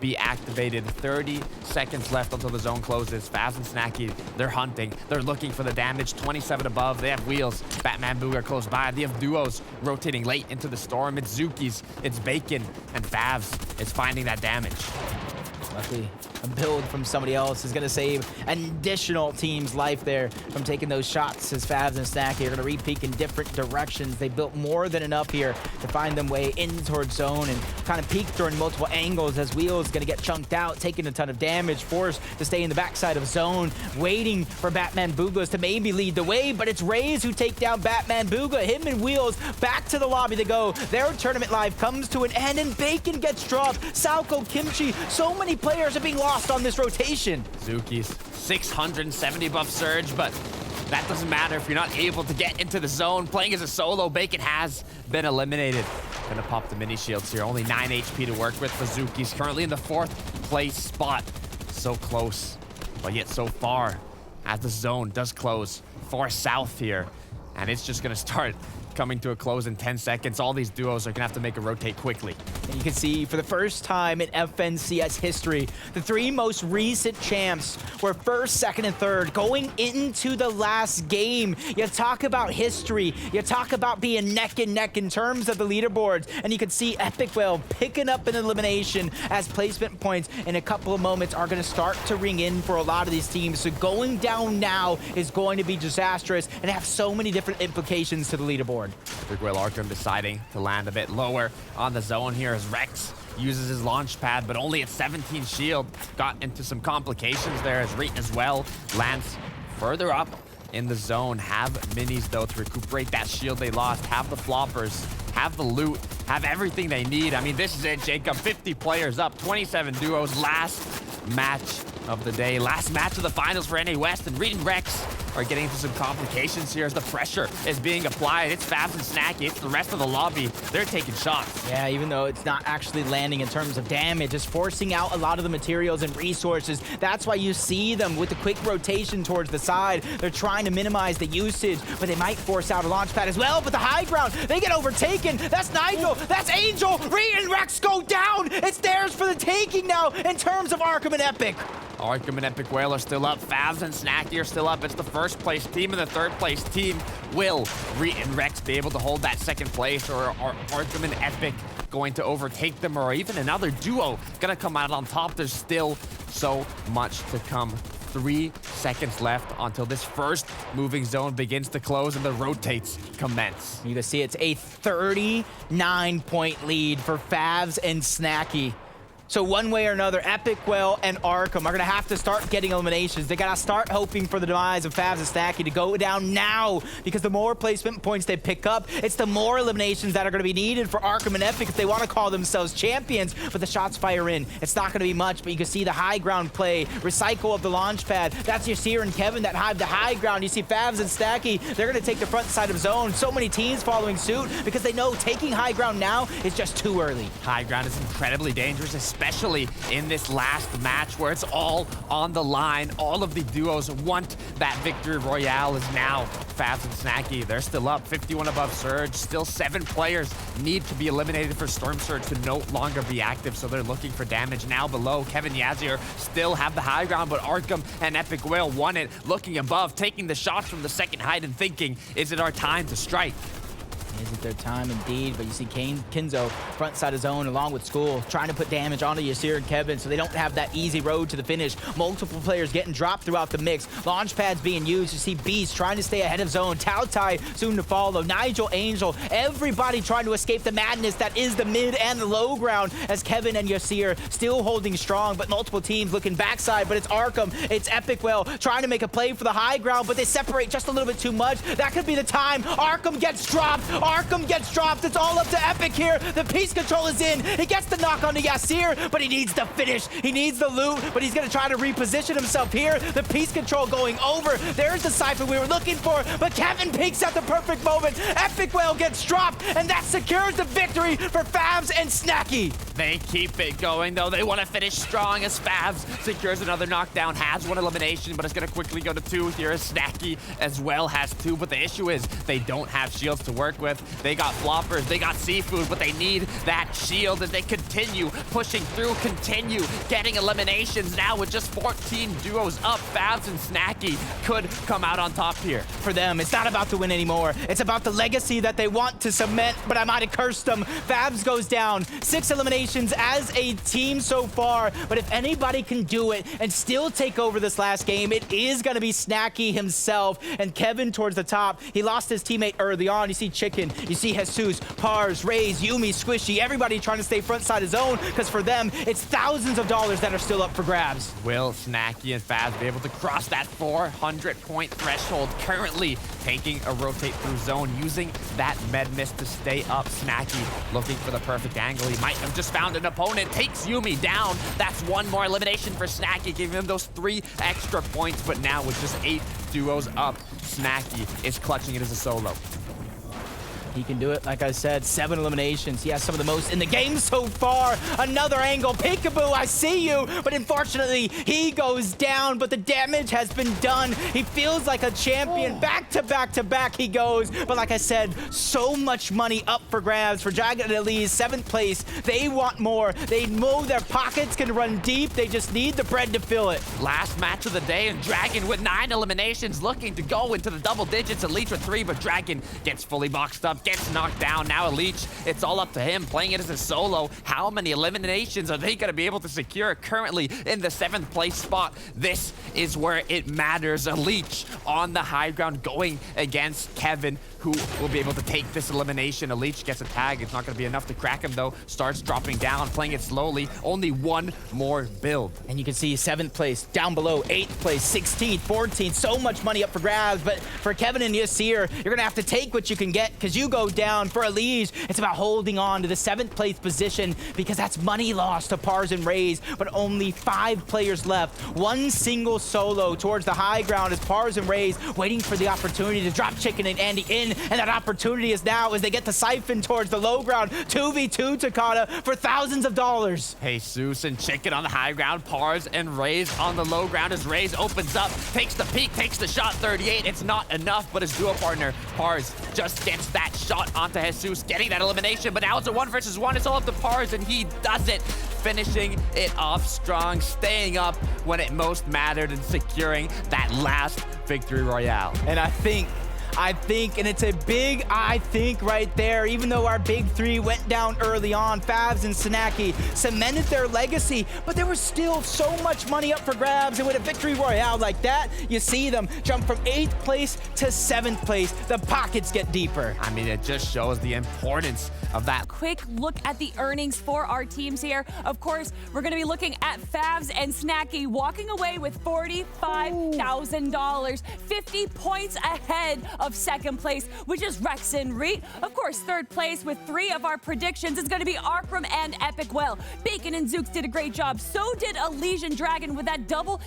be activated. 30 seconds left until the zone closes. Favs and SNACKY, they're hunting. They're looking for the damage. 27 above. They have wheels. Batman Booga close by. They have duos rotating late into the storm. It's Zuki's, it's Bacon, and Favs is finding that damage. Luckily, a build from somebody else is going to save an additional team's life there from taking those shots, as Favs and SNACKY are going to re-peek in different directions. They built more than enough here to find them way in towards zone and kind of peek during multiple angles, as Wheels is going to get chunked out, taking a ton of damage, forced to stay in the backside of zone, waiting for Batman Boogas to maybe lead the way, but it's Rays who take down Batman Booga. Him and Wheels back to the lobby they go. Their tournament life comes to an end, and Bacon gets dropped. Salco, Kimchi, so many players are being lost on this rotation. Zuki's 670 buff surge, but that doesn't matter if you're not able to get into the zone. Playing as a solo, Bacon has been eliminated. Gonna pop the mini shields here. Only 9 HP to work with for Zuki's. Currently in the 4th place spot. So close, but yet so far, as the zone does close for South here. And it's just gonna start coming to a close in 10 seconds. All these duos are gonna have to make a rotate quickly. And you can see for the first time in FNCS history, the 3 most recent champs were 1st, 2nd, and 3rd going into the last game. You talk about history. You talk about being neck and neck in terms of the leaderboards. And you can see Epic Whale picking up an elimination as placement points in a couple of moments are going to start to ring in for a lot of these teams. So going down now is going to be disastrous and have so many different implications to the leaderboard. Big Will Arkham deciding to land a bit lower on the zone here as Rex uses his launch pad, but only at 17 shield. Got into some complications there as Reet as well lands further up in the zone. Have minis though to recuperate that shield they lost. Have the floppers, have the loot, have everything they need. I mean, this is it, Jacob. 50 players up, 27 duos. Last match of the day, last match of the finals for NA West, and Reet and Rex are getting into some complications here as the pressure is being applied. It's Favs and SNACKY, it's the rest of the lobby. They're taking shots. Yeah, even though it's not actually landing in terms of damage, it's forcing out a lot of the materials and resources. That's why you see them with the quick rotation towards the side. They're trying to minimize the usage, but they might force out a launch pad as well. But the high ground, they get overtaken. That's Nigel, that's Angel. Reet and Rex go down. It's theirs for the taking now in terms of Arkham and Epic. Arkham and Epic Whale are still up. Favs and SNACKY are still up. It's the 1st place team and the 3rd place team. Will Reet and Rex be able to hold that 2nd place, or are Arkham and Epic going to overtake them, or even another duo gonna come out on top? There's still so much to come. 3 seconds left until this first moving zone begins to close and the rotates commence. You can see it's a 39-point lead for Favs and SNACKY. So one way or another, Epic Whale and Arkham are going to have to start getting eliminations. They got to start hoping for the demise of Favs and SNACKY to go down now, because the more placement points they pick up, it's the more eliminations that are going to be needed for Arkham and Epic if they want to call themselves champions. But the shots fire in. It's not going to be much, but you can see the high ground play, recycle of the launch pad. That's Yasir and Kevin that have the high ground. You see Favs and SNACKY, they're going to take the front side of zone. So many teams following suit because they know taking high ground now is just too early. High ground is incredibly dangerous, especially in this last match where it's all on the line. All of the duos want that victory royale. Is now Favs and SNACKY. They're still up, 51 above Surge. Still 7 players need to be eliminated for Storm Surge to no longer be active, so they're looking for damage now below. Kevin Yazir still have the high ground, but Arkham and Epic Whale won it. Looking above, taking the shots from the 2nd height and thinking, is it our time to strike? Is it their time? Indeed. But you see Kinzo, front side of zone, along with School, trying to put damage onto Yasir and Kevin, so they don't have that easy road to the finish. Multiple players getting dropped throughout the mix. Launch pads being used. You see Beast trying to stay ahead of zone. Tao Tai soon to follow. Nigel, Angel, everybody trying to escape the madness that is the mid and the low ground, as Kevin and Yasir still holding strong, but multiple teams looking backside. But it's Arkham, it's Epic Whale trying to make a play for the high ground, but they separate just a little bit too much. That could be the time. Arkham gets dropped. Arkham gets dropped. It's all up to Epic here. The piece control is in. He gets the knock onto Yasir, but he needs the finish. He needs the loot, but he's going to try to reposition himself here. The piece control going over. There's the cypher we were looking for, but Kevin peeks at the perfect moment. Epic Whale gets dropped, and that secures the victory for Favs and SNACKY. They keep it going, though. They want to finish strong as Favs secures another knockdown, has 1 elimination, but it's going to quickly go to 2 here as SNACKY as well has 2. But the issue is they don't have shields to work with. Rift. They got floppers, they got seafood, but they need that shield as they continue pushing through, continue getting eliminations. Now with just 14 duos up, Favs and SNACKY could come out on top here. For them, it's not about to win anymore. It's about the legacy that they want to cement, but I might have cursed them. Favs goes down. 6 eliminations as a team so far, but if anybody can do it and still take over this last game, it is going to be SNACKY himself. And Kevin towards the top. He lost his teammate early on. You see Chicken, you see Jesus, Pars, Raze, Yuumi, Squishy, everybody trying to stay front side of zone, because for them, it's thousands of dollars that are still up for grabs. Will SNACKY and Favs be able to cross that 400-point threshold? Currently taking a rotate through zone, using that med mist to stay up. SNACKY looking for the perfect angle. He might have just found an opponent. Takes Yuumi down. That's one more elimination for SNACKY, giving him those 3 extra points. But now with just 8 duos up, SNACKY is clutching it as a solo. He can do it, like I said, 7 eliminations. He has some of the most in the game so far. Another angle. Peekaboo, I see you. But unfortunately, he goes down, but the damage has been done. He feels like a champion. Back to back to back he goes. But like I said, so much money up for grabs for Dragon and Elise, 7th place. They want more. They know their pockets can run deep. They just need the bread to fill it. Last match of the day, and Dragon with 9 eliminations, looking to go into the double digits. Elite with 3, but Dragon gets fully boxed up, gets knocked down. Now Elite, it's all up to him, playing it as a solo. How many eliminations are they going to be able to secure? Currently in the 7th place spot. This is where it matters. Elite on the high ground, going against Kevin, who will be able to take this elimination. Elite gets a tag. It's not going to be enough to crack him, though. Starts dropping down, playing it slowly. Only one more build. And you can see 7th place, down below, 8th place, 16th, 14th. So much money up for grabs. But for Kevin and Yasir, you're going to have to take what you can get, because you go down. For Elise, it's about holding on to the 7th place position, because that's money lost to Pars and Raze. But only 5 players left. One single solo towards the high ground as Pars and Raze waiting for the opportunity to drop Chicken and Andy in. And that opportunity is now as they get the siphon towards the low ground. 2v2 Takata for thousands of dollars. Jesus and Chicken on the high ground. Pars and Raze on the low ground as Raze opens up, takes the peek, takes the shot. 38. It's not enough, but his duo partner, Pars, just gets that shot onto Jesus, getting that elimination. But now it's a 1 versus 1. It's all up to Pars, and he does it, finishing it off strong, staying up when it most mattered and securing that last victory royale. And I think, and it's a big I think right there, even though our big 3 went down early on, Favs and SNACKY cemented their legacy, but there was still so much money up for grabs. And with a victory royale like that, you see them jump from 8th place to 7th place. The pockets get deeper. I mean, it just shows the importance of that. Quick look at the earnings for our teams here. Of course, we're going to be looking at Favs and SNACKY walking away with $45,000, 50 points ahead of 2nd place, which is Rex and Reet. Of course, 3rd place with 3 of our predictions is going to be Arkram and Epic Well. Bacon and Zooks did a great job. So did Elysian Dragon with that double